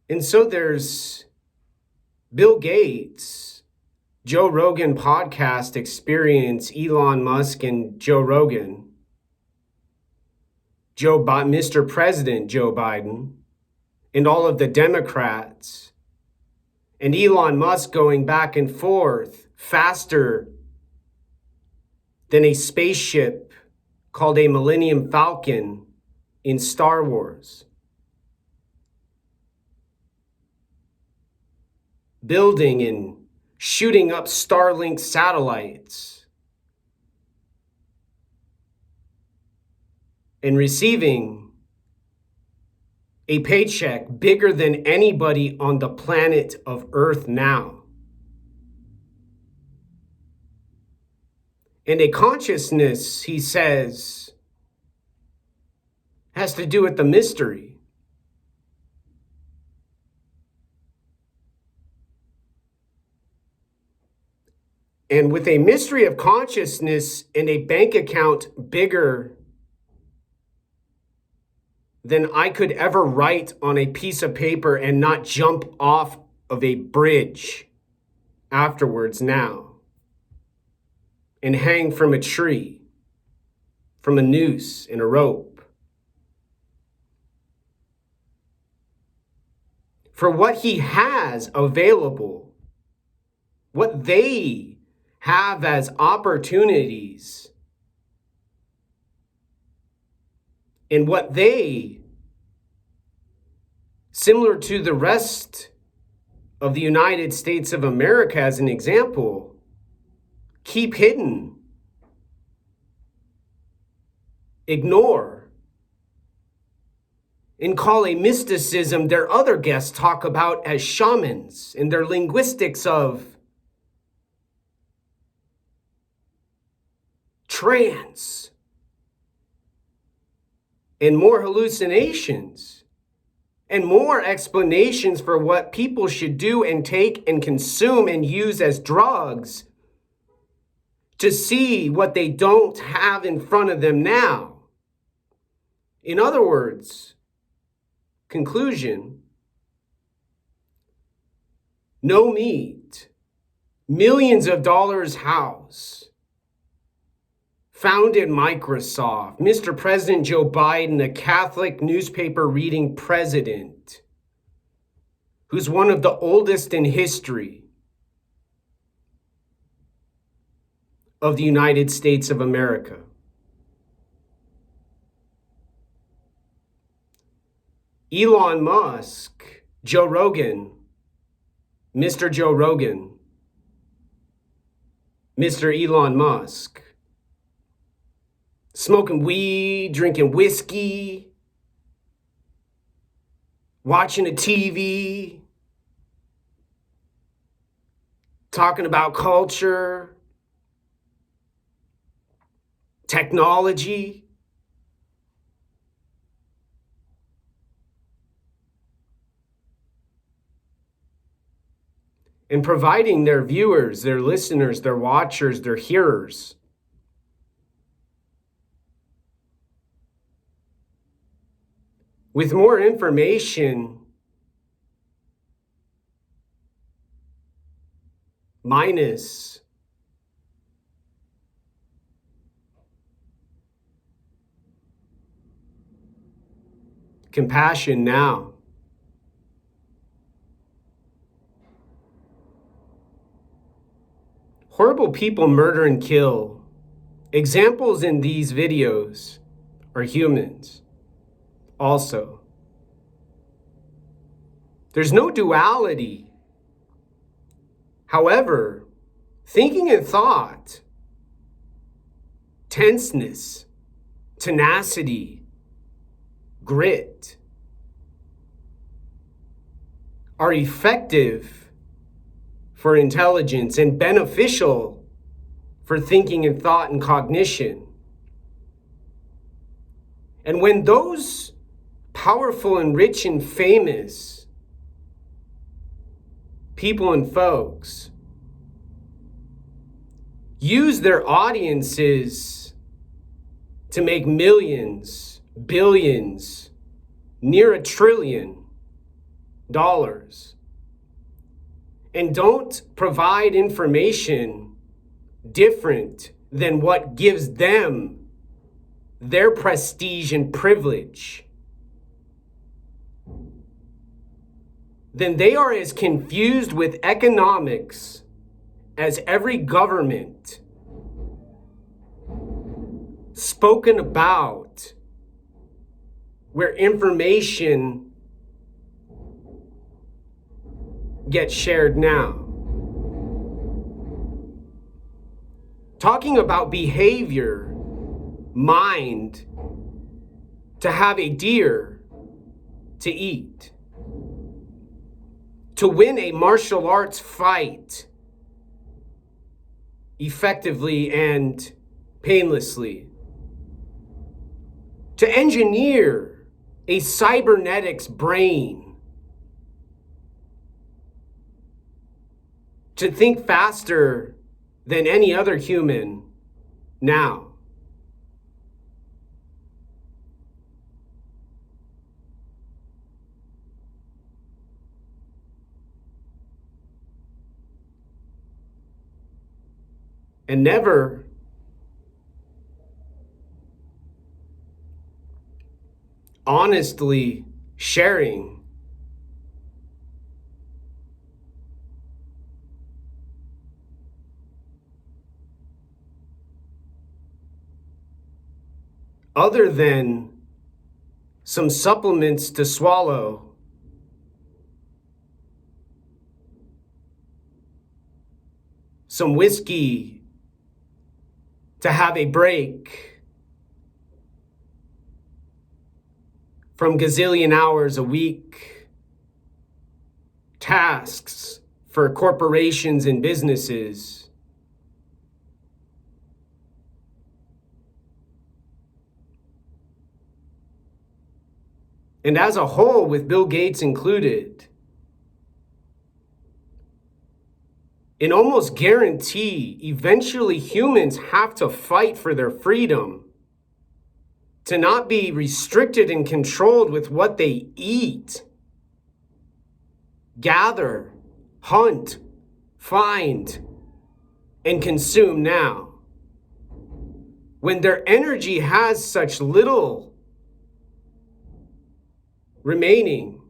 And so there's Bill Gates, Joe Rogan podcast experience, Elon Musk and Joe Rogan, Mr. President Joe Biden, and all of the Democrats, and Elon Musk going back and forth faster than a spaceship called a Millennium Falcon in Star Wars. Building and shooting up Starlink satellites and receiving a paycheck bigger than anybody on the planet of Earth now. And a consciousness, he says, has to do with the mystery. And with a mystery of consciousness and a bank account bigger than I could ever write on a piece of paper and not jump off of a bridge afterwards now and hang from a tree, from a noose and a rope. For what he has available, what they have as opportunities, and what they, similar to the rest of the United States of America as an example, keep hidden, ignore, and call a mysticism their other guests talk about as shamans in their linguistics of trance and more hallucinations and more explanations for what people should do and take and consume and use as drugs to see what they don't have in front of them now. In other words, conclusion, no meat, millions of dollars house, founded Microsoft, Mr. President Joe Biden, a Catholic newspaper reading president, who's one of the oldest in history of the United States of America. Elon Musk, Joe Rogan, Mr. Joe Rogan, Mr. Elon Musk, smoking weed, drinking whiskey, watching a TV, talking about culture, technology. And providing their viewers, their listeners, their watchers, their hearers with more information minus compassion now. Horrible people murder and kill. Examples in these videos are humans also. There's no duality. However, thinking and thought, tenseness, tenacity, grit are effective for intelligence and beneficial for thinking and thought and cognition. And when those powerful and rich and famous people and folks use their audiences to make millions, billions, near $1 trillion, and don't provide information different than what gives them their prestige and privilege, then they are as confused with economics as every government spoken about where information gets shared now. Talking about behavior, mind, to have a deer to eat, to win a martial arts fight effectively and painlessly, to engineer a cybernetics brain, to think faster than any other human now. And never honestly sharing other than some supplements to swallow, some whiskey to have a break from gazillion hours a week, tasks for corporations and businesses. And as a whole, with Bill Gates included, and almost guarantee eventually humans have to fight for their freedom, to not be restricted and controlled with what they eat, gather, hunt, find, and consume now. When their energy has such little remaining,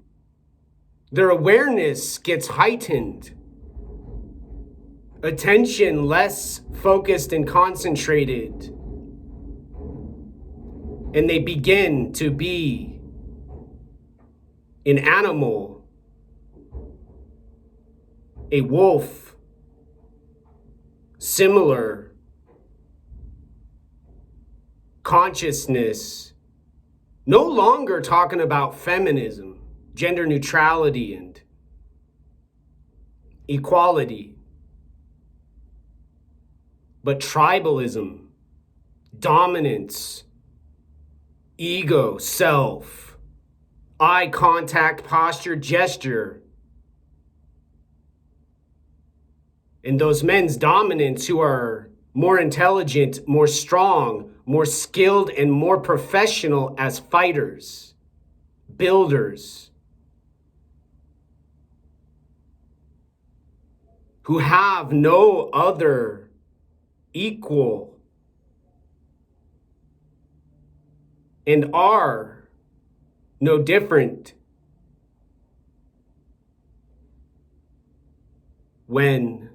their awareness gets heightened, attention less focused and concentrated, and they begin to be an animal, a wolf, similar consciousness, no longer talking about feminism, gender neutrality, and equality, but tribalism, dominance, ego, self, eye contact, posture, gesture. And those men's dominance who are more intelligent, more strong, more skilled, and more professional as fighters, builders, who have no other equal and are no different when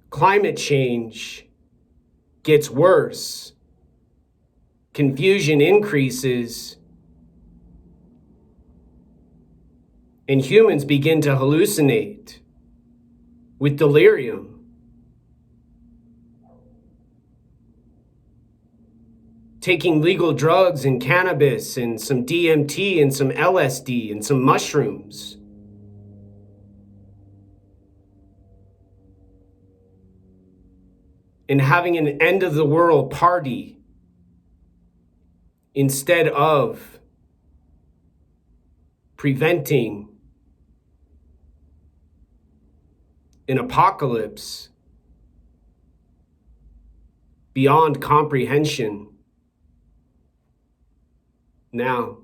climate change gets worse, confusion increases, and humans begin to hallucinate with delirium. Taking legal drugs and cannabis and some DMT and some LSD and some mushrooms. And having an end of the world party instead of preventing an apocalypse beyond comprehension now.